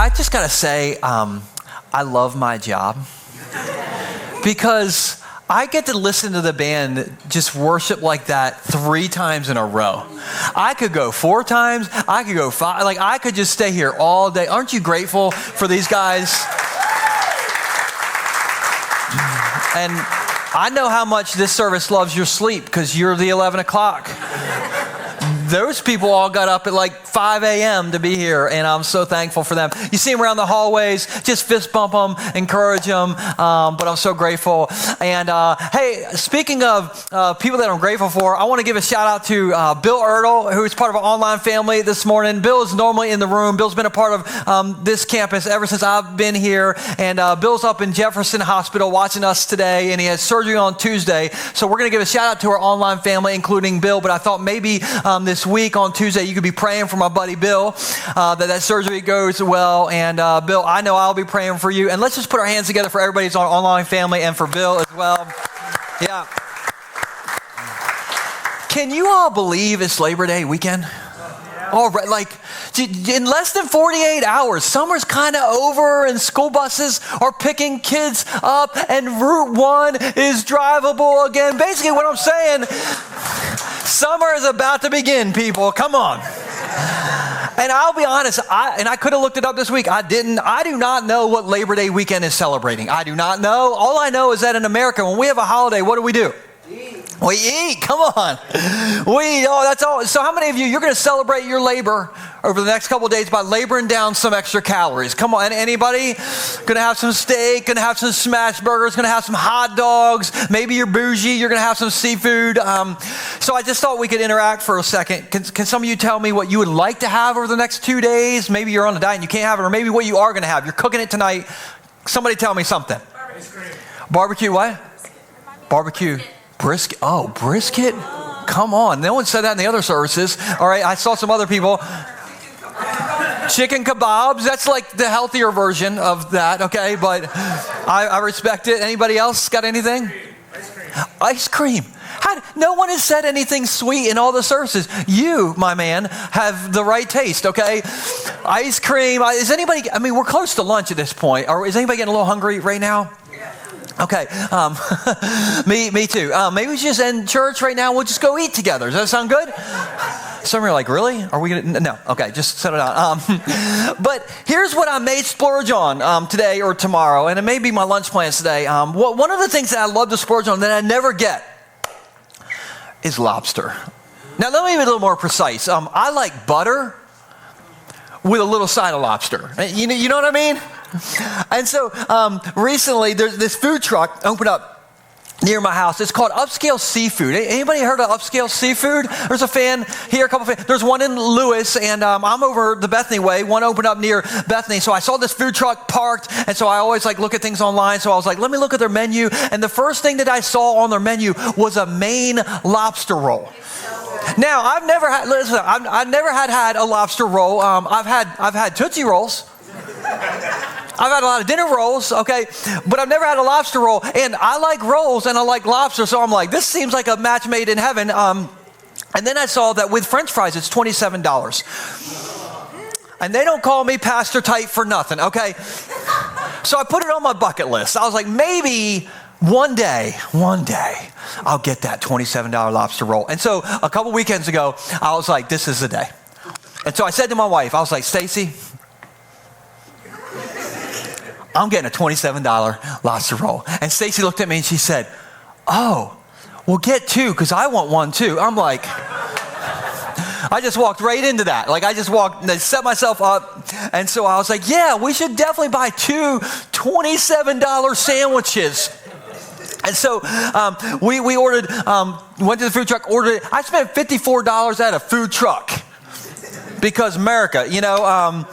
I just got to say, I love my job because I get to listen to the band just worship like that 3 times in a row. I could go 4 times. I could go 5. Like, I could just stay here all day. Aren't you grateful for these guys? And I know how much this service loves your sleep because you're the 11 o'clock. Those people all got up at like 5 a.m. to be here, and I'm so thankful for them. You see them around the hallways, just fist bump them, encourage them, but I'm so grateful. And hey, speaking of people that I'm grateful for, I want to give a shout out to Bill Ertl, who is part of our online family this morning. Bill is normally in the room. Bill's been a part of this campus ever since I've been here, and Bill's up in Jefferson Hospital watching us today, and he has surgery on Tuesday. So we're going to give a shout out to our online family, including Bill, but I thought maybe this week on Tuesday you could be praying for my buddy Bill, that surgery goes well. And Bill, I know I'll be praying for you. And let's just put our hands together for everybody's online family and for Bill as well. Yeah. Can you all believe it's Labor Day weekend? All right, like in less than 48 hours, summer's kind of over and school buses are picking kids up and Route 1 is drivable again. Basically what I'm saying, summer is about to begin, people. Come on. And I'll be honest, I could have looked it up this week. I didn't. I do not know what Labor Day weekend is celebrating. I do not know. All I know is that in America, when we have a holiday, what do? We eat. Come on. We eat. Oh, that's all. So how many of you're going to celebrate your labor over the next couple of days by laboring down some extra calories? Come on. Anybody? Going to have some steak, going to have some smash burgers, going to have some hot dogs. Maybe you're bougie. You're going to have some seafood. So I just thought we could interact for a second. Can some of you tell me what you would like to have over the next 2 days? Maybe you're on a diet and you can't have it, or maybe what you are going to have. You're cooking it tonight. Somebody tell me something. Barbecue what? Barbecue. Brisket. Oh, brisket? Come on. No one said that in the other services. All right, I saw some other people. Chicken kebabs. That's like the healthier version of that, okay? But I respect it. Anybody else got anything? Ice cream. No one has said anything sweet in all the services. You, my man, have the right taste, okay? Ice cream. Is anybody, we're close to lunch at this point. Is anybody getting a little hungry right now? Okay, me too. Maybe we should just end church right now. We'll just go eat together. Does that sound good? Some are like, really? Are we going to? No. Okay, just settle down. But here's what I may splurge on today or tomorrow, and it may be my lunch plans today. One of the things that I love to splurge on that I never get is lobster. Now, let me be a little more precise. I like butter with a little side of lobster. You know what I mean? And so recently there's this food truck opened up near my house. It's called Upscale Seafood. Anybody heard of Upscale Seafood? There's a fan here, a couple fans. There's one in Lewis, and I'm over the Bethany way. One opened up near Bethany. So I saw this food truck parked, and so I always look at things online. So I was like, let me look at their menu. And the first thing that I saw on their menu was a Maine lobster roll. Now, I've never had a lobster roll. I've had Tootsie Rolls. I've had a lot of dinner rolls, okay, but I've never had a lobster roll, and I like rolls and I like lobster, so I'm like, this seems like a match made in heaven. And then I saw that with French fries, it's $27. And they don't call me Pastor Tice for nothing, okay? So I put it on my bucket list. I was like, maybe one day, I'll get that $27 lobster roll. And so a couple weekends ago, I was like, this is the day. And so I said to my wife, I was like, Stacy, I'm getting a $27 lobster roll. And Stacy looked at me and she said, oh, well, get 2 because I want one too. I'm like, I just walked right into that. Like I just walked and set myself up. And so I was like, yeah, we should definitely buy 2 $27 sandwiches. And so we ordered, went to the food truck, ordered it. I spent $54 at a food truck because America, and I'm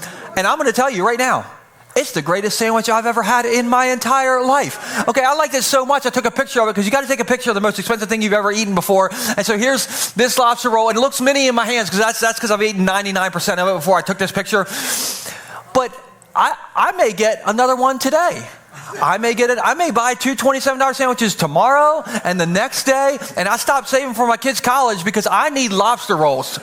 going to tell you right now, it's the greatest sandwich I've ever had in my entire life. Okay, I liked it so much, I took a picture of it because you got to take a picture of the most expensive thing you've ever eaten before. And so here's this lobster roll, and it looks mini in my hands because that's because I've eaten 99% of it before I took this picture. But I may get another one today. I may buy 2 $27 sandwiches tomorrow and the next day, and I stopped saving for my kids' college because I need lobster rolls.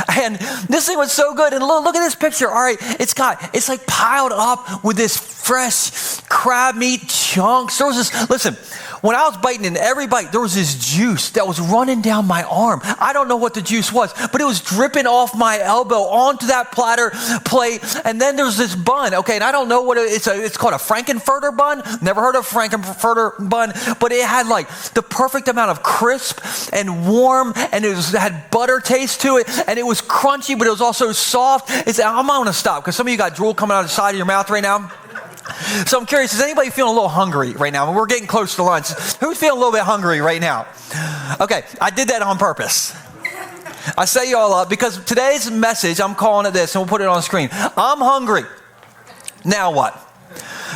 And this thing was so good. And look at this picture. All right, it's like piled up with this fresh crab meat chunks. There was this, listen, when I was biting in every bite, there was this juice that was running down my arm. I don't know what the juice was, but it was dripping off my elbow onto that platter plate. And then there's this bun, okay, and I don't know what it's called a Frankenfurter bun. Never heard of Frankenfurter bun, but it had like the perfect amount of crisp and warm, and it had butter taste to it, and it was crunchy, but it was also soft. I'm going to stop because some of you got drool coming out of the side of your mouth right now. So I'm curious, is anybody feeling a little hungry right now? We're getting close to lunch. Who's feeling a little bit hungry right now? Okay, I did that on purpose. I set you all up because today's message, I'm calling it this, and we'll put it on the screen. I'm hungry. Now what?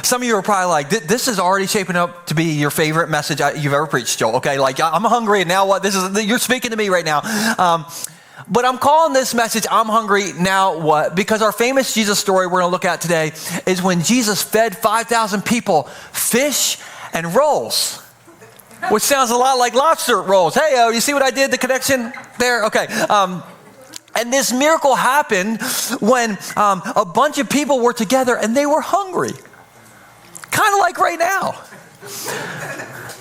Some of you are probably like, this is already shaping up to be your favorite message you've ever preached, Joel. Okay, like I'm hungry, and now what? You're speaking to me right now. But I'm calling this message, I'm hungry, now what? Because our famous Jesus story we're going to look at today is when Jesus fed 5,000 people fish and rolls, which sounds a lot like lobster rolls. Hey, you see what I did, the connection there? Okay. And this miracle happened when a bunch of people were together and they were hungry. Kind of like right now.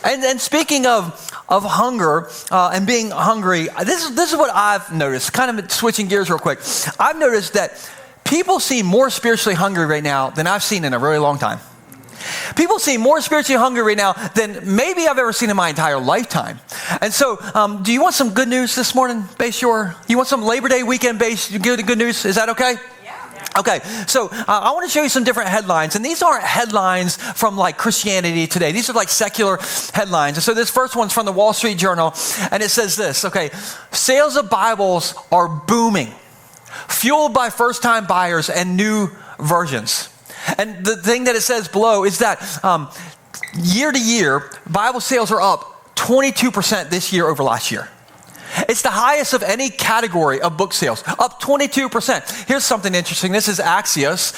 And speaking of hunger and being hungry, this is what I've noticed, kind of switching gears real quick. I've noticed that people seem more spiritually hungry right now than I've seen in a really long time. People seem more spiritually hungry right now than maybe I've ever seen in my entire lifetime. And so, do you want some good news this morning, Bay Shore? You want some Labor Day weekend good news? Is that okay? Okay, so I want to show you some different headlines, and these aren't headlines from like Christianity Today. These are like secular headlines. And so this first one's from the Wall Street Journal, and it says this, okay, sales of Bibles are booming, fueled by first-time buyers and new versions. And the thing that it says below is that year to year, Bible sales are up 22% this year over last year. It's the highest of any category of book sales, up 22%. Here's something interesting. This is Axios.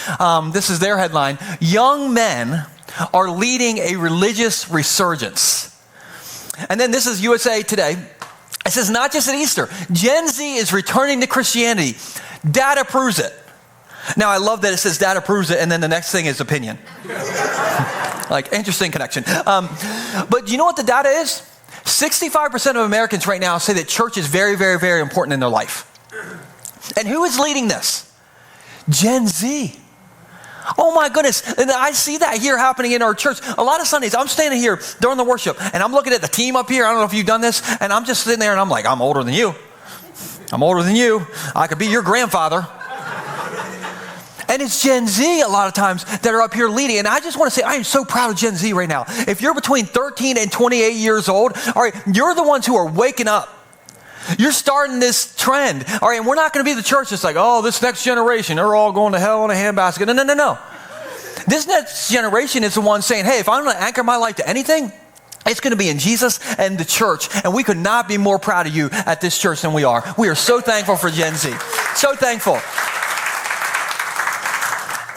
This is their headline. Young men are leading a religious resurgence. And then this is USA Today. It says, not just at Easter, Gen Z is returning to Christianity. Data proves it. Now, I love that it says data proves it, and then the next thing is opinion. Like, interesting connection. But do you know what the data is? 65% of Americans right now say that church is very, very, very important in their life. And who is leading this? Gen Z. Oh my goodness. And I see that here happening in our church. A lot of Sundays, I'm standing here during the worship, and I'm looking at the team up here. I don't know if you've done this. And I'm just sitting there, and I'm like, I'm older than you. I'm older than you. I could be your grandfather. And it's Gen Z a lot of times that are up here leading. And I just want to say, I am so proud of Gen Z right now. If you're between 13 and 28 years old, all right, you're the ones who are waking up. You're starting this trend. All right, and we're not going to be the church that's like, oh, this next generation, they're all going to hell in a handbasket. No. This next generation is the one saying, hey, if I'm going to anchor my life to anything, it's going to be in Jesus and the church. And we could not be more proud of you at this church than we are. We are so thankful for Gen Z. So thankful.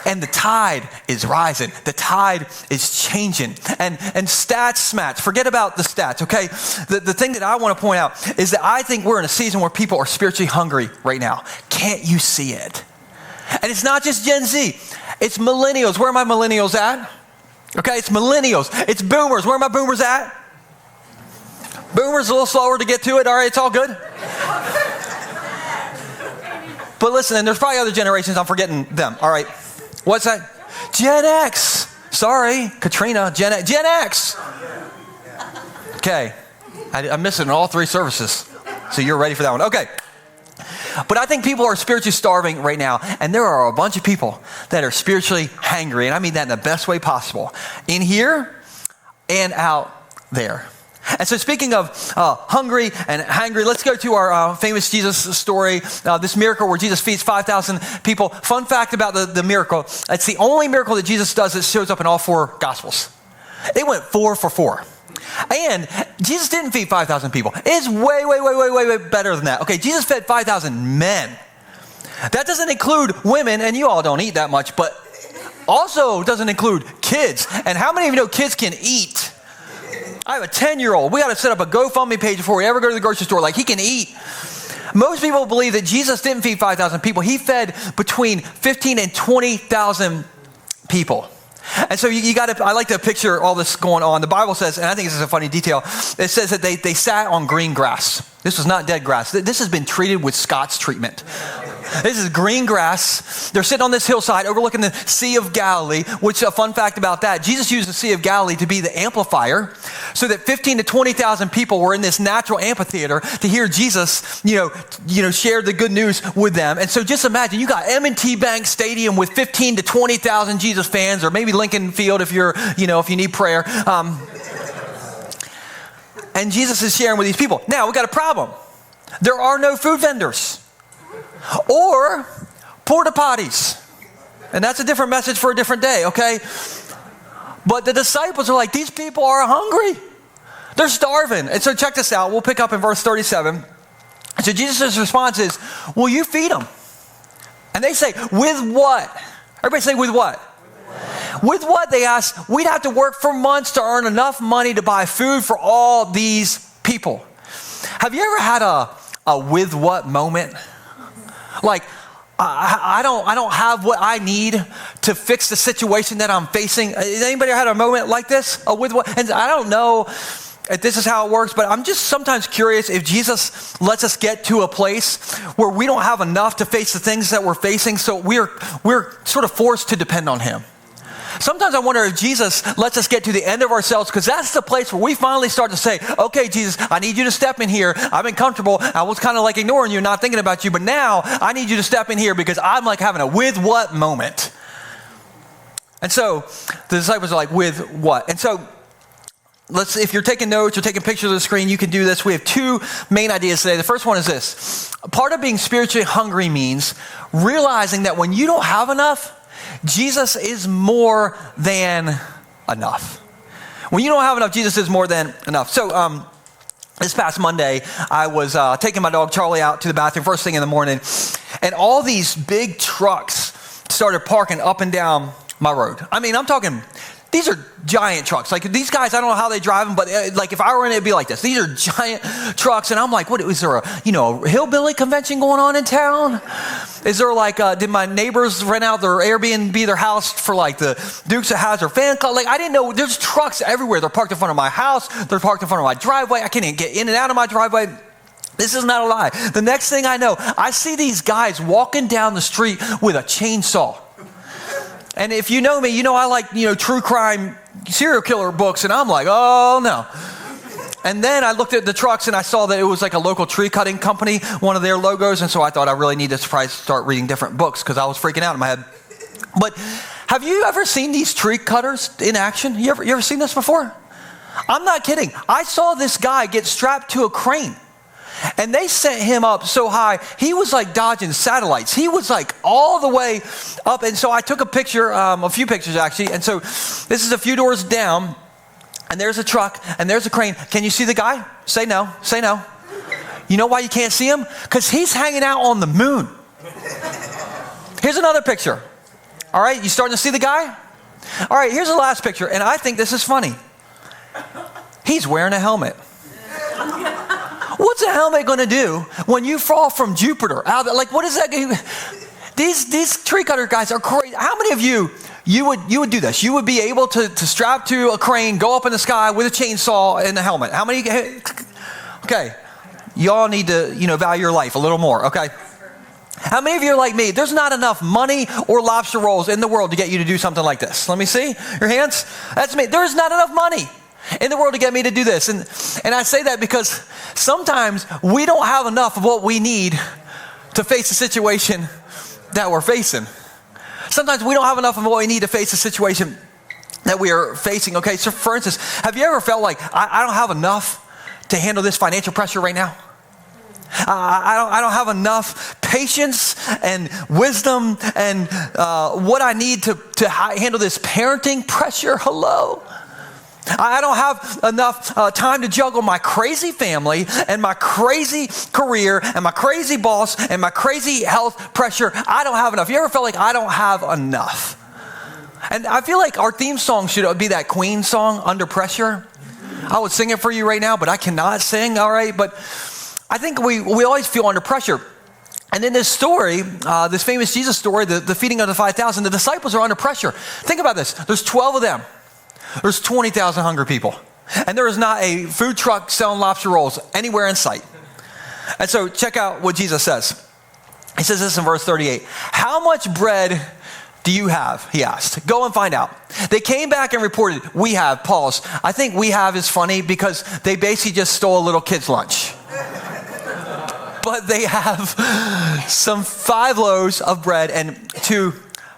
And the tide is rising. The tide is changing. And stats match. Forget about the stats, okay? The thing that I want to point out is that I think we're in a season where people are spiritually hungry right now. Can't you see it? And it's not just Gen Z. It's millennials. Where are my millennials at? Okay, it's millennials. It's boomers. Where are my boomers at? Boomers a little slower to get to it. All right, it's all good. But listen, and there's probably other generations. I'm forgetting them. All right. What's that? Gen X. Sorry, Katrina. Gen X. Okay. I'm missing all three services. So you're ready for that one. Okay. But I think people are spiritually starving right now. And there are a bunch of people that are spiritually hangry. And I mean that in the best way possible. In here and out there. And so speaking of hungry and hangry, let's go to our famous Jesus story, this miracle where Jesus feeds 5,000 people. Fun fact about the miracle, it's the only miracle that Jesus does that shows up in all four Gospels. They went 4 for 4. And Jesus didn't feed 5,000 people. It's way better than that. Okay, Jesus fed 5,000 men. That doesn't include women, and you all don't eat that much, but also doesn't include kids. And how many of you know kids can eat? I have a 10-year-old. We got to set up a GoFundMe page before we ever go to the grocery store. Like, he can eat. Most people believe that Jesus didn't feed 5,000 people. He fed between 15 and 20,000 people. And so you got to, I like to picture all this going on. The Bible says, and I think this is a funny detail, it says that they sat on green grass. This was not dead grass. This has been treated with Scott's treatment. This is green grass. They're sitting on this hillside overlooking the Sea of Galilee, which a fun fact about that, Jesus used the Sea of Galilee to be the amplifier so that 15 to 20,000 people were in this natural amphitheater to hear Jesus, share the good news with them. And so just imagine, you got M&T Bank Stadium with 15 to 20,000 Jesus fans, or maybe Lincoln Field if if you need prayer. And Jesus is sharing with these people. Now, we got a problem. There are no food vendors or porta potties. And that's a different message for a different day, okay? But the disciples are like, these people are hungry. They're starving. And so check this out. We'll pick up in verse 37. So Jesus' response is, will you feed them? And they say, with what? Everybody say, with what? With what, they asked. We'd have to work for months to earn enough money to buy food for all these people. Have you ever had a with what moment? Like, I don't have what I need to fix the situation that I'm facing. Has anybody ever had a moment like this? A with what? And I don't know if this is how it works, but I'm just sometimes curious if Jesus lets us get to a place where we don't have enough to face the things that we're facing, so we're sort of forced to depend on him. Sometimes I wonder if Jesus lets us get to the end of ourselves, because that's the place where we finally start to say, okay, Jesus, I need you to step in here. I've been comfortable. I was kind of like ignoring you, not thinking about you, but now I need you to step in here because I'm like having a with what moment. And so the disciples are like, with what? And so if you're taking notes or taking pictures of the screen, you can do this. We have two main ideas today. The first one is this. Part of being spiritually hungry means realizing that when you don't have enough, Jesus is more than enough. When you don't have enough, Jesus is more than enough. So this past Monday, I was taking my dog Charlie out to the bathroom first thing in the morning, and all these big trucks started parking up and down my road. I mean, I'm talking, these are giant trucks. Like these guys, I don't know how they drive them, but like if I were in it, it'd be like this. These are giant trucks, and I'm like, what is there a hillbilly convention going on in town? Is there like, did my neighbors rent out their Airbnb, their house for like the Dukes of Hazzard fan club? Like I didn't know, there's trucks everywhere. They're parked in front of my house. They're parked in front of my driveway. I can't even get in and out of my driveway. This is not a lie. The next thing I know, I see these guys walking down the street with a chainsaw. And if you know me, you know I like, true crime serial killer books, and I'm like, oh no. And then I looked at the trucks and I saw that it was like a local tree cutting company, one of their logos, and so I thought I really need to start reading different books because I was freaking out in my head. But have you ever seen these tree cutters in action? You ever seen this before? I'm not kidding. I saw this guy get strapped to a crane. And they sent him up so high, he was like dodging satellites. He was like all the way up. And so I took a picture, a few pictures actually. And so this is a few doors down, and there's a truck, and there's a crane. Can you see the guy? Say no, say no. You know why you can't see him? Because he's hanging out on the moon. Here's another picture. All right, you starting to see the guy? All right, here's the last picture, and I think this is funny. He's wearing a helmet. What's a helmet going to do when you fall from Jupiter? Like, what is that? These tree cutter guys are crazy. How many of you would do this? You would be able to strap to a crane, go up in the sky with a chainsaw and a helmet. How many? Okay, y'all need to value your life a little more. Okay. How many of you are like me? There's not enough money or lobster rolls in the world to get you to do something like this. Let me see your hands. That's me. There's not enough money in the world to get me to do this. And I say that because sometimes we don't have enough of what we need to face the situation that we're facing. Sometimes we don't have enough of what we need to face the situation that we are facing. Okay, so for instance, have you ever felt like, I don't have enough to handle this financial pressure right now? I don't have enough patience and wisdom and what I need to handle this parenting pressure. Hello? I don't have enough time to juggle my crazy family and my crazy career and my crazy boss and my crazy health pressure. I don't have enough. You ever felt like I don't have enough? And I feel like our theme song should be that Queen song, Under Pressure. I would sing it for you right now, but I cannot sing, all right? But I think we always feel under pressure. And in this story, this famous Jesus story, the feeding of the 5,000, the disciples are under pressure. Think about this. There's 12 of them. There's 20,000 hungry people. And there is not a food truck selling lobster rolls anywhere in sight. And so check out what Jesus says. He says this in verse 38. How much bread do you have? He asked. Go and find out. They came back and reported, we have. Pause. I think we have is funny because they basically just stole a little kid's lunch. But they have some 5 loaves of bread and 2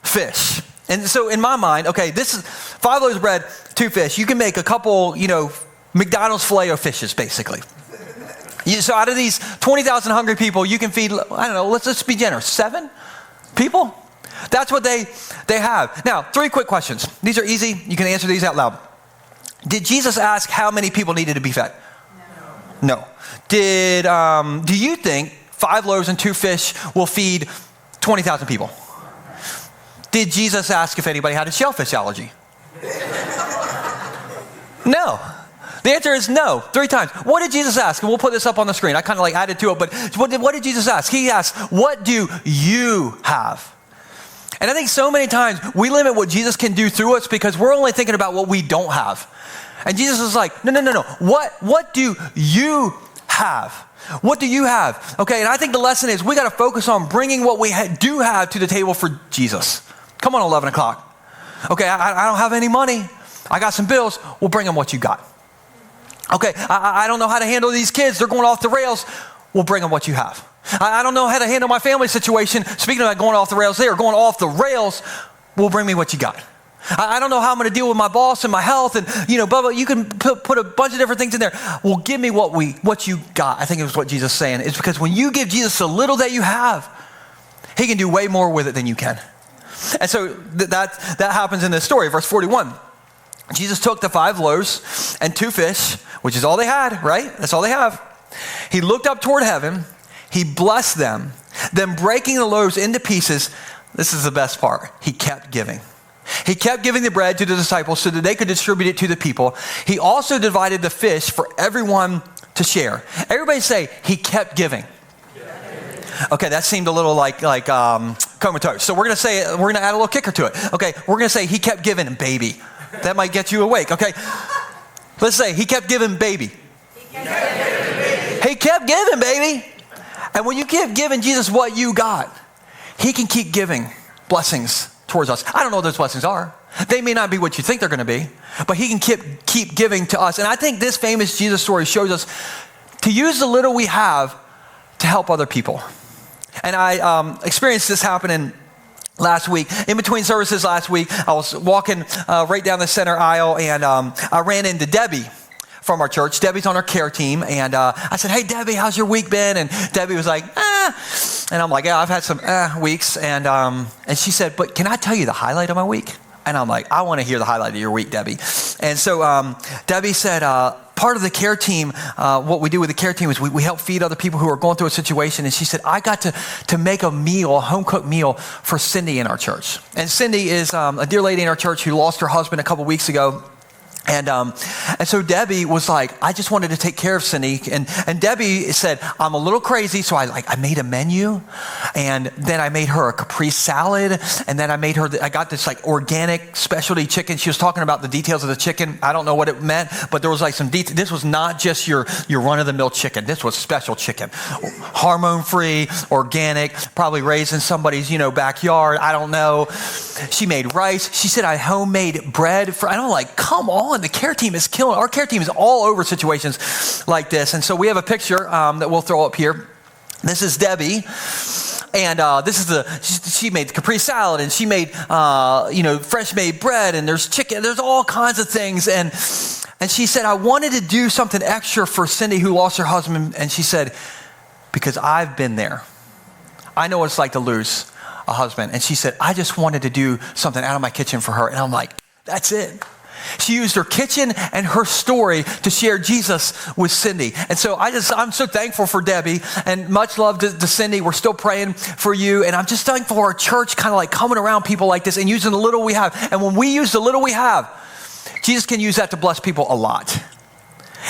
fish. And so in my mind, okay, this is 5 loaves of bread, 2 fish. You can make a couple, McDonald's Filet-O-Fishes, basically. So out of these 20,000 hungry people, you can feed, I don't know, let's be generous, 7 people? That's what they have. Now, 3 quick questions. These are easy. You can answer these out loud. Did Jesus ask how many people needed to be fed? No. Do you think 5 loaves and 2 fish will feed 20,000 people? Did Jesus ask if anybody had a shellfish allergy? No. The answer is no, 3 times. What did Jesus ask? And we'll put this up on the screen. I kind of added to it, but what did Jesus ask? He asked, what do you have? And I think so many times we limit what Jesus can do through us because we're only thinking about what we don't have. And Jesus is like, no. What do you have? What do you have? Okay, and I think the lesson is we got to focus on bringing what we do have to the table for Jesus. Come on, 11 o'clock. Okay, I don't have any money. I got some bills. We'll bring them what you got. Okay, I don't know how to handle these kids. They're going off the rails. We'll bring them what you have. I don't know how to handle my family situation. Speaking of going off the rails, they are going off the rails. We'll bring me what you got. I don't know how I'm going to deal with my boss and my health and, blah, blah. You can put a bunch of different things in there. Well, give me what you got. I think it was what Jesus is saying. It's because when you give Jesus a little that you have, he can do way more with it than you can. And so that happens in this story, verse 41. Jesus took the 5 loaves and 2 fish, which is all they had, right? That's all they have. He looked up toward heaven. He blessed them. Then breaking the loaves into pieces, this is the best part. He kept giving. He kept giving the bread to the disciples so that they could distribute it to the people. He also divided the fish for everyone to share. Everybody say, he kept giving. Okay, that seemed a little like comatose. So we're going to add a little kicker to it. Okay, we're going to say he kept giving, baby. That might get you awake. Okay, let's say he kept giving, baby. He kept giving, baby. And when you keep giving Jesus what you got, he can keep giving blessings towards us. I don't know what those blessings are. They may not be what you think they're going to be, but he can keep giving to us. And I think this famous Jesus story shows us to use the little we have to help other people. And I experienced this happening last week. In between services last week, I was walking right down the center aisle, and I ran into Debbie from our church. Debbie's on our care team, and I said, hey, Debbie, how's your week been? And Debbie was like, And I'm like, yeah, I've had some weeks. And she said, but can I tell you the highlight of my week? And I'm like, I want to hear the highlight of your week, Debbie. And so Debbie said, part of the care team, what we do with the care team is we help feed other people who are going through a situation. And she said, I got to make a home-cooked meal for Cindy in our church. And Cindy is a dear lady in our church who lost her husband a couple weeks ago. And so Debbie was like, I just wanted to take care of Cindy. And Debbie said, I'm a little crazy. So I made a menu, and then I made her a Capri salad. And then I got this organic specialty chicken. She was talking about the details of the chicken. I don't know what it meant, but there was some detail. This was not just your run of the mill chicken. This was special chicken, hormone free, organic, probably raised in somebody's, backyard. I don't know. She made rice. She said, I homemade bread and I'm like, come on. The care team is killing. Our care team is all over situations like this. And so we have a picture that we'll throw up here. This is Debbie. And this is she made Capri salad, and she made, fresh made bread, and there's chicken. There's all kinds of things. And she said, I wanted to do something extra for Cindy who lost her husband. And she said, because I've been there. I know what it's like to lose a husband. And she said, I just wanted to do something out of my kitchen for her. And I'm like, that's it. She used her kitchen and her story to share Jesus with Cindy. And so I'm so thankful for Debbie, and much love to Cindy. We're still praying for you. And I'm just thankful for our church kind of coming around people like this and using the little we have. And when we use the little we have, Jesus can use that to bless people a lot.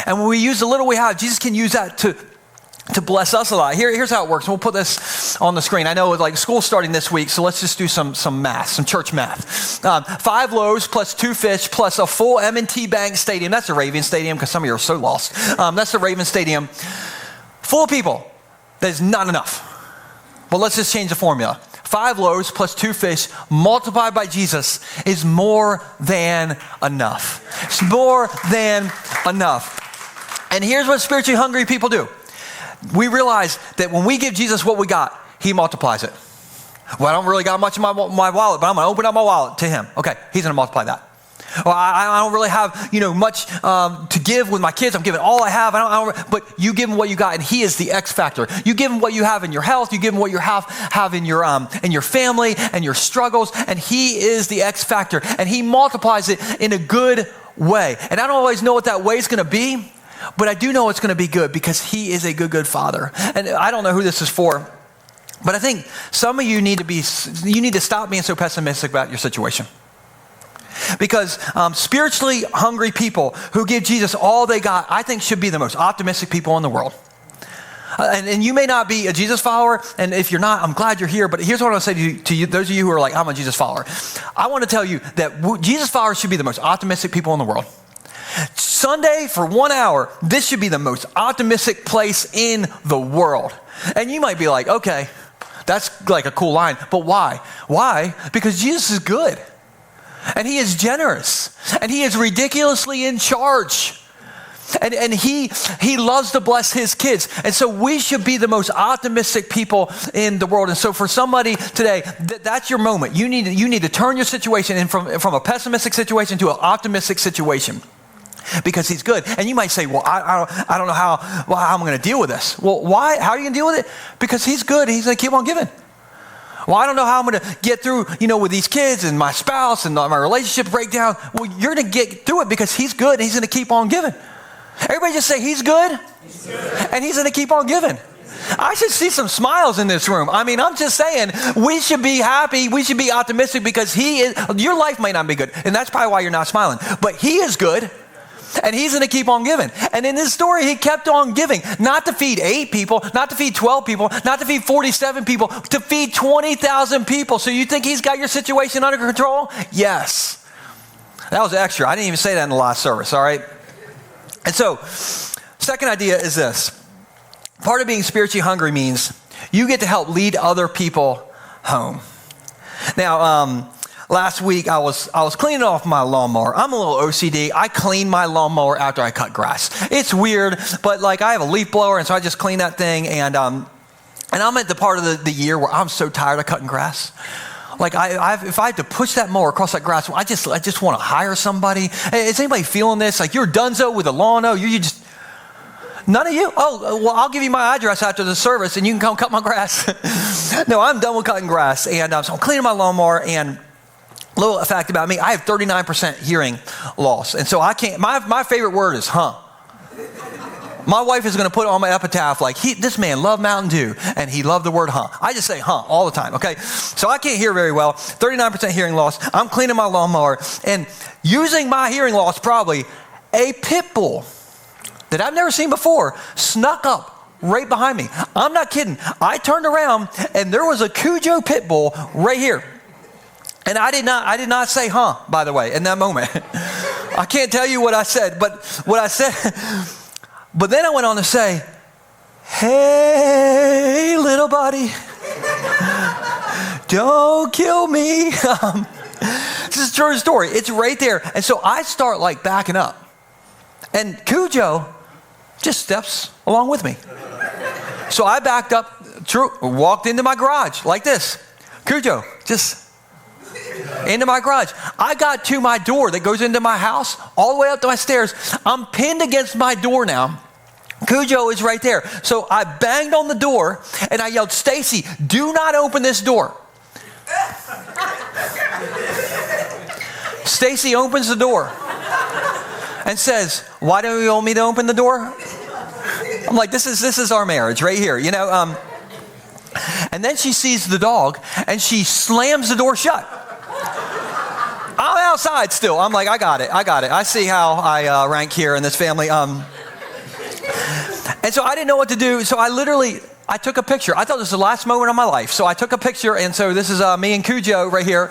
And when we use the little we have, Jesus can use that to to bless us a lot. Here's how it works. We'll put this on the screen. I know like school's starting this week, so let's just do some math, some church math. 5 loaves plus 2 fish plus a full M&T Bank Stadium. That's the Raven Stadium because some of you are so lost. That's the Raven Stadium. Full of people. That is not enough. But let's just change the formula. 5 loaves plus 2 fish multiplied by Jesus is more than enough. It's more than enough. And here's what spiritually hungry people do. We realize that when we give Jesus what we got, he multiplies it. Well, I don't really got much in my wallet, but I'm going to open up my wallet to him. Okay, he's going to multiply that. Well, I don't really have, much to give with my kids. I'm giving all I have. But you give him what you got, and he is the X factor. You give him what you have in your health. You give him what you have in your family and your struggles, and he is the X factor, and he multiplies it in a good way. And I don't always know what that way is going to be, but I do know it's going to be good because he is a good father. And I don't know who this is for, but I think some of you need to stop being so pessimistic about your situation. Because spiritually hungry people who give Jesus all they got, I think should be the most optimistic people in the world. And you may not be a Jesus follower, and if you're not, I'm glad you're here, but here's what I want to say to you, those of you who are like, I'm a Jesus follower. I want to tell you that Jesus followers should be the most optimistic people in the world. Sunday for 1 hour, this should be the most optimistic place in the world. And you might be like, okay, that's like a cool line, but why? Why? Because Jesus is good. And he is generous, and he is ridiculously in charge. And he loves to bless his kids. And so we should be the most optimistic people in the world. And so for somebody today, that's your moment. You need to turn your situation in from a pessimistic situation to an optimistic situation. Because he's good. And you might say, well, I don't know how I'm going to deal with this. Well, why? How are you going to deal with it? Because he's good. He's going to keep on giving. Well, I don't know how I'm going to get through, with these kids and my spouse and my relationship breakdown. Well, you're going to get through it because he's good and he's going to keep on giving. Everybody just say, he's good, and he's going to keep on giving. I should see some smiles in this room. I mean, I'm just saying, we should be happy. We should be optimistic because your life might not be good. And that's probably why you're not smiling. But he is good. And he's going to keep on giving. And in this story, he kept on giving. Not to feed 8 people, not to feed 12 people, not to feed 47 people, to feed 20,000 people. So you think he's got your situation under control? Yes. That was extra. I didn't even say that in the last service, all right? And so, second idea is this. Part of being spiritually hungry means you get to help lead other people home. Now, last week, I was cleaning off my lawnmower. I'm a little OCD. I clean my lawnmower after I cut grass. It's weird, but like I have a leaf blower, and so I just clean that thing. And I'm at the part of the year where I'm so tired of cutting grass. Like if I had to push that mower across that grass, I just want to hire somebody. Hey, is anybody feeling this? Like you're donezo with a lawn? Oh, you just none of you? Oh, well, I'll give you my address after the service, and you can come cut my grass. No, I'm done with cutting grass, and so I'm cleaning my lawnmower and. Little fact about me, I have 39% hearing loss. And so I can't, my favorite word is huh. My wife is going to put on my epitaph like, this man loved Mountain Dew, and he loved the word huh. I just say huh all the time, okay? So I can't hear very well, 39% hearing loss. I'm cleaning my lawnmower, and using my hearing loss, probably a pit bull that I've never seen before snuck up right behind me. I'm not kidding. I turned around, and there was a Cujo pit bull right here. And I did not say huh, by the way, in that moment. I can't tell you what I said, but then I went on to say, hey, little buddy, don't kill me. This is a true story. It's right there. And so I start like backing up. And Cujo just steps along with me. So I backed up, walked into my garage like this. Cujo, just into my garage. I got to my door that goes into my house, all the way up to my stairs. I'm pinned against my door now. Cujo is right there. So I banged on the door and I yelled, Stacy, do not open this door. Stacy opens the door and says, why don't you want me to open the door? I'm like, this is our marriage right here, and then she sees the dog and she slams the door shut. I'm outside still. I'm like, I got it. I see how I rank here in this family. And so I didn't know what to do. So I took a picture. I thought this was the last moment of my life. So I took a picture. And so this is me and Cujo right here.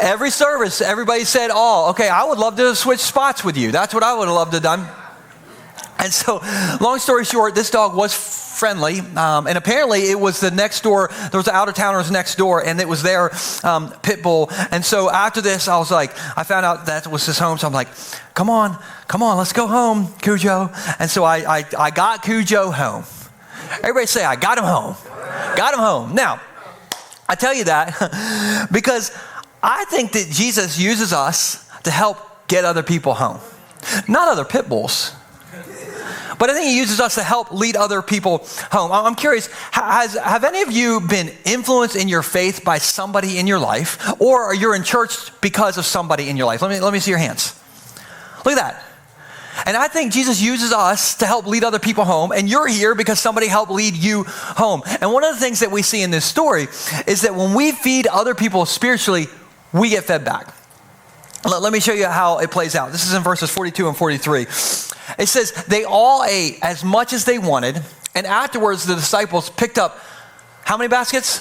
Every service, everybody said, oh, okay, I would love to switch spots with you. That's what I would have loved to have done. And so long story short, this dog was friendly. And apparently it was the next door. There was out-of-towners next door, and it was their pit bull. And so after this, I found out that was his home. So I'm like, come on, let's go home, Cujo. And so I got Cujo home. Everybody say, I got him home. Got him home. Now, I tell you that because I think that Jesus uses us to help get other people home. Not other pit bulls. But I think he uses us to help lead other people home. I'm curious, have any of you been influenced in your faith by somebody in your life? Or you're in church because of somebody in your life? Let me see your hands. Look at that. And I think Jesus uses us to help lead other people home. And you're here because somebody helped lead you home. And one of the things that we see in this story is that when we feed other people spiritually, we get fed back. Let me show you how it plays out. This is in verses 42 and 43. It says, they all ate as much as they wanted, and afterwards the disciples picked up how many baskets?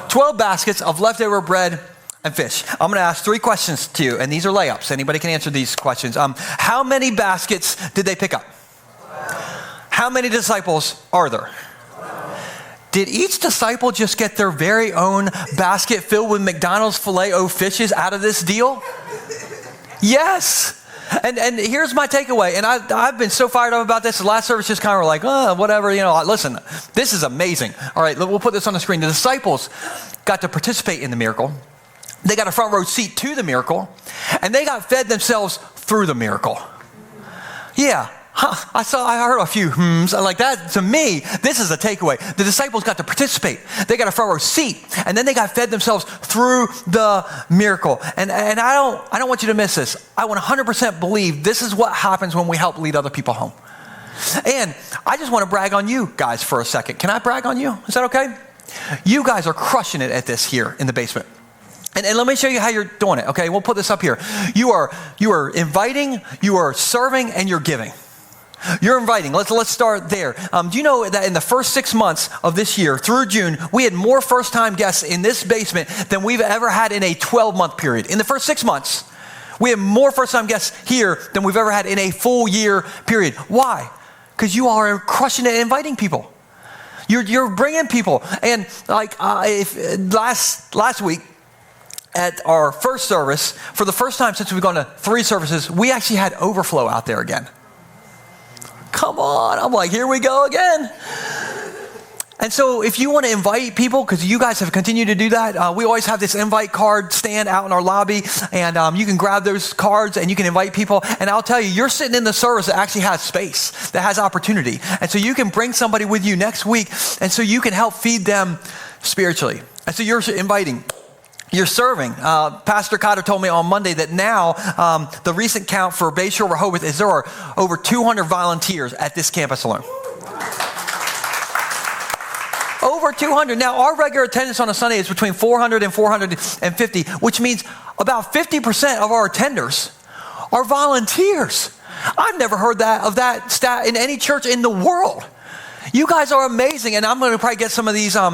12 baskets of leftover bread and fish. I'm going to ask 3 questions to you, and these are layups. Anybody can answer these questions. How many baskets did they pick up? How many disciples are there? Did each disciple just get their very own basket filled with McDonald's Filet-O-Fishes out of this deal? Yes. And here's my takeaway. And I've been so fired up about this. The last service just kind of like, whatever, listen, this is amazing. All right, we'll put this on the screen. The disciples got to participate in the miracle. They got a front row seat to the miracle. And they got fed themselves through the miracle. Yeah. I heard a few like that. To me, this is a takeaway. The disciples got to participate. They got a front row seat, and then they got fed themselves through the miracle. And I don't want you to miss this. I 100% believe this is what happens when we help lead other people home. And I just want to brag on you guys for a second. Can I brag on you? Is that okay? You guys are crushing it at this here in the basement. And let me show you how you're doing it. Okay, we'll put this up here. You are inviting, you are serving, and you're giving. You're inviting. Let's start there. Do you know that in the first 6 months of this year, through June, we had more first-time guests in this basement than we've ever had in a 12-month period. In the first 6 months, we have more first-time guests here than we've ever had in a full year period. Why? Because you are crushing it, inviting people. You're bringing people. And like last week at our first service, for the first time since we've gone to 3 services, we actually had overflow out there again. Come on. I'm like, here we go again. And so if you want to invite people, because you guys have continued to do that, we always have this invite card stand out in our lobby, and you can grab those cards and you can invite people. And I'll tell you, you're sitting in the service that actually has space, that has opportunity. And so you can bring somebody with you next week, and so you can help feed them spiritually. And so you're inviting. You're serving. Pastor Cotter told me on Monday that now the recent count for Bay Shore Rehoboth is there are over 200 volunteers at this campus alone. Over 200. Now, our regular attendance on a Sunday is between 400 and 450, which means about 50% of our attenders are volunteers. I've never heard of that stat in any church in the world. You guys are amazing, and I'm going to probably get some of these. I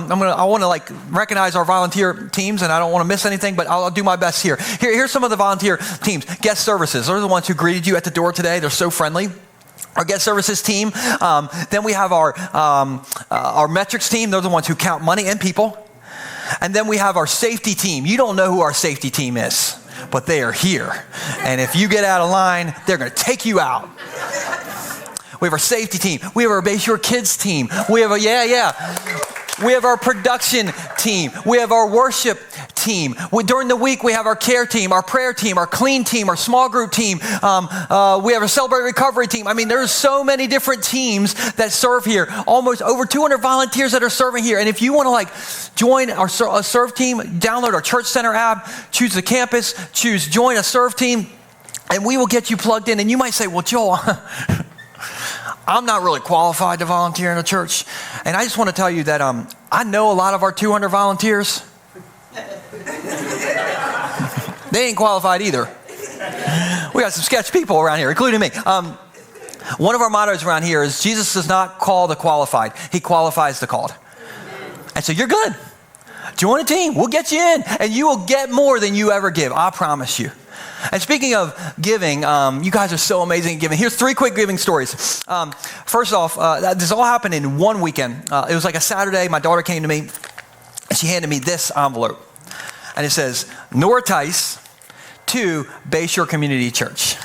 want to recognize our volunteer teams, and I don't want to miss anything, but I'll do my best here. Here's some of the volunteer teams. Guest services. Those are the ones who greeted you at the door today. They're so friendly. Our guest services team. Then we have our metrics team. They're the ones who count money and people. And then we have our safety team. You don't know who our safety team is, but they are here. And if you get out of line, they're going to take you out. We have our safety team. We have our Bay Shore Kids team. We have We have our production team. We have our worship team. During the week, we have our care team, our prayer team, our clean team, our small group team. We have a Celebrate Recovery team. I mean, there's so many different teams that serve here. Almost over 200 volunteers that are serving here. And if you want to join our serve team, download our Church Center app, choose the campus, choose join a serve team, and we will get you plugged in. And you might say, well, Joel, I'm not really qualified to volunteer in a church. And I just want to tell you that I know a lot of our 200 volunteers. They ain't qualified either. We got some sketch people around here, including me. One of our mottos around here is Jesus does not call the qualified. He qualifies the called. And so you're good. Join a team. We'll get you in. And you will get more than you ever give. I promise you. And speaking of giving, you guys are so amazing at giving. Here's 3 quick giving stories. First off, this all happened in one weekend. It was like a Saturday. My daughter came to me, and she handed me this envelope. And it says, Nora Tice to Bay Shore Community Church.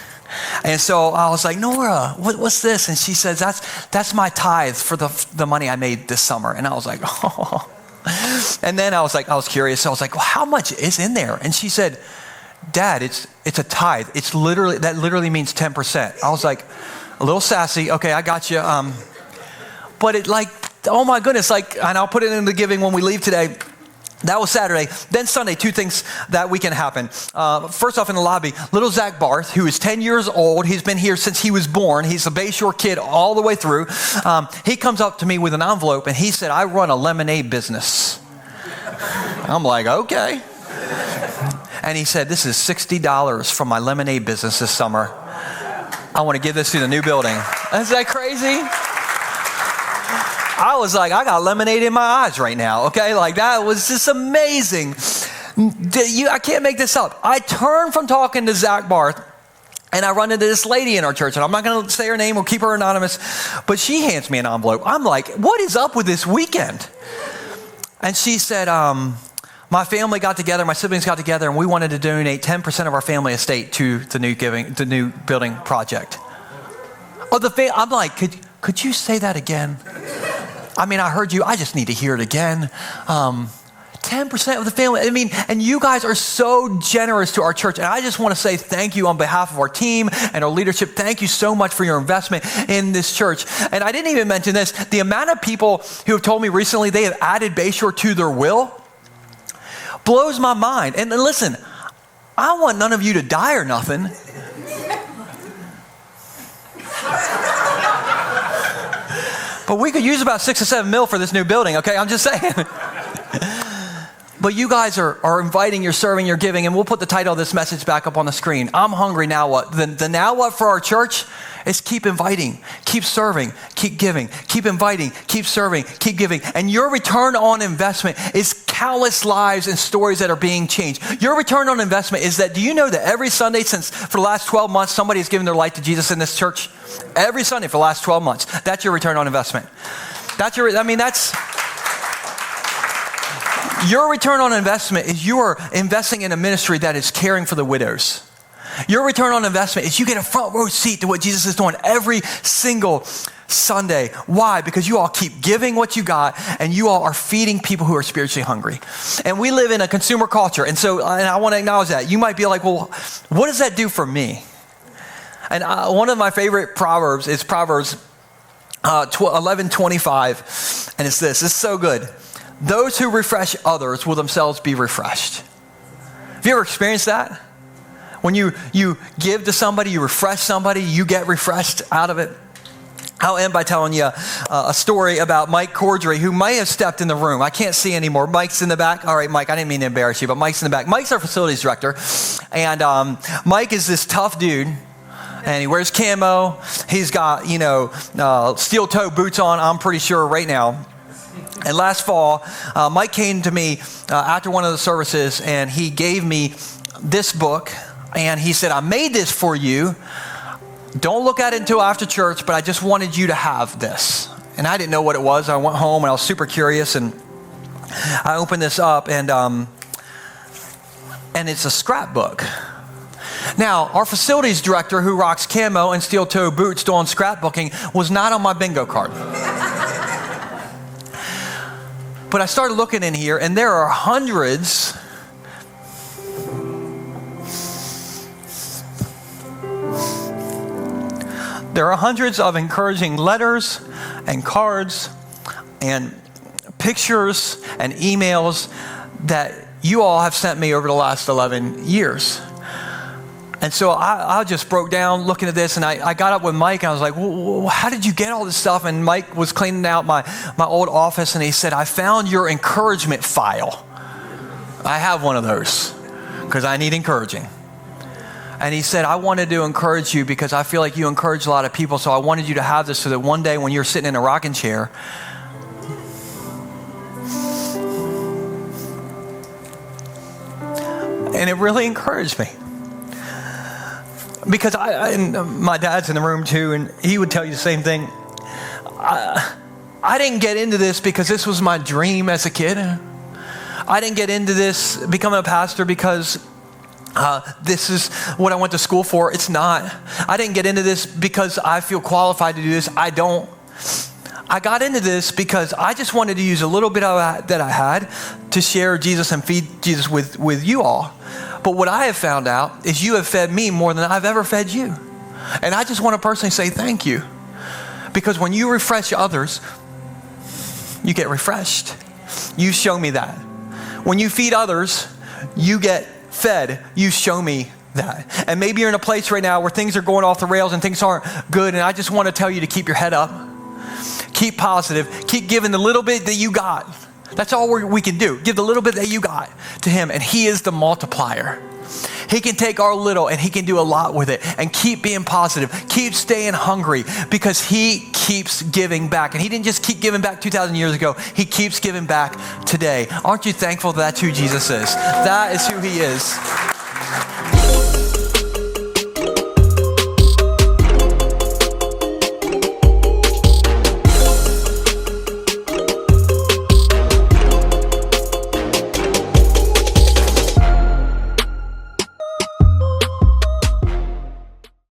And so I was like, Nora, what's this? And she says, that's my tithe for the money I made this summer. And I was like, oh. And then I was curious. So I was like, well, how much is in there? And she said, Dad, it's a tithe. That literally means 10%. I was like, a little sassy. Okay, I got you. But it oh my goodness, and I'll put it in the giving when we leave today. That was Saturday. Then Sunday, 2 things that weekend happened. First off, in the lobby, little Zach Barth, who is 10 years old. He's been here since he was born. He's a Bay Shore kid all the way through. He comes up to me with an envelope, and he said, I run a lemonade business. I'm like, okay. And he said, this is $60 from my lemonade business this summer. I want to give this to the new building. Is that crazy? I was like, I got lemonade in my eyes right now, okay? That was just amazing. I can't make this up. I turned from talking to Zach Barth, and I run into this lady in our church, and I'm not going to say her name. We'll keep her anonymous. But she hands me an envelope. I'm like, what is up with this weekend? And she said, my family got together, my siblings got together, and we wanted to donate 10% of our family estate to the new building project. I'm like, could you say that again? I mean, I heard you. I just need to hear it again. 10% of the family. I mean, and you guys are so generous to our church. And I just want to say thank you on behalf of our team and our leadership. Thank you so much for your investment in this church. And I didn't even mention this. The amount of people who have told me recently they have added Bay Shore to their will blows my mind. And listen, I want none of you to die or nothing. But we could use about 6 or 7 mil for this new building, okay? I'm just saying. But you guys are inviting, you're serving, you're giving, and we'll put the title of this message back up on the screen. I'm hungry, now what? The now what for our church is keep inviting, keep serving, keep giving, keep inviting, keep serving, keep giving. And your return on investment is countless lives and stories that are being changed. Your return on investment is that, do you know that every Sunday for the last 12 months, somebody has given their life to Jesus in this church? Every Sunday for the last 12 months. That's your return on investment. Your return on investment is you are investing in a ministry that is caring for the widows. Your return on investment is you get a front row seat to what Jesus is doing every single Sunday. Why? Because you all keep giving what you got, and you all are feeding people who are spiritually hungry. And we live in a consumer culture, and I want to acknowledge that. You might be like, well, what does that do for me? And one of my favorite proverbs is Proverbs 11:25, and it's this. It's so good. Those who refresh others will themselves be refreshed. Have you ever experienced that? When you give to somebody, you refresh somebody, you get refreshed out of it. I'll end by telling you a story about Mike Cordry, who may have stepped in the room. I can't see anymore. Mike's in the back. All right, Mike, I didn't mean to embarrass you, but Mike's in the back. Mike's our facilities director. And Mike is this tough dude. And he wears camo. He's got, steel toe boots on, I'm pretty sure, right now. And last fall, Mike came to me after one of the services, and he gave me this book. And he said, I made this for you. Don't look at it until after church, but I just wanted you to have this. And I didn't know what it was. I went home, and I was super curious. And I opened this up, and it's a scrapbook. Now, our facilities director, who rocks camo and steel toe boots doing scrapbooking, was not on my bingo card. But I started looking in here, and there are hundreds of encouraging letters and cards and pictures and emails that you all have sent me over the last 11 years. And so I just broke down looking at this, and I got up with Mike, and I was like, well, how did you get all this stuff? And Mike was cleaning out my old office, and he said, I found your encouragement file. I have one of those because I need encouraging. And he said, I wanted to encourage you because I feel like you encourage a lot of people. So I wanted you to have this so that one day when you're sitting in a rocking chair, and it really encouraged me. Because and my dad's in the room too, and he would tell you the same thing. I didn't get into this because this was my dream as a kid. I didn't get into this, becoming a pastor, because this is what I went to school for. It's not. I didn't get into this because I feel qualified to do this. I don't. I got into this because I just wanted to use a little bit of that I had to share Jesus and feed Jesus with you all. But what I have found out is you have fed me more than I've ever fed you. And I just want to personally say thank you. Because when you refresh others, you get refreshed. You show me that. When you feed others, you get fed. You show me that. And maybe you're in a place right now where things are going off the rails and things aren't good. And I just want to tell you to keep your head up. Keep positive. Keep giving the little bit that you got. That's all we can do. Give the little bit that you got to him. And he is the multiplier. He can take our little and he can do a lot with it. And keep being positive. Keep staying hungry because he keeps giving back. And he didn't just keep giving back 2,000 years ago. He keeps giving back today. Aren't you thankful that's who Jesus is? That is who he is.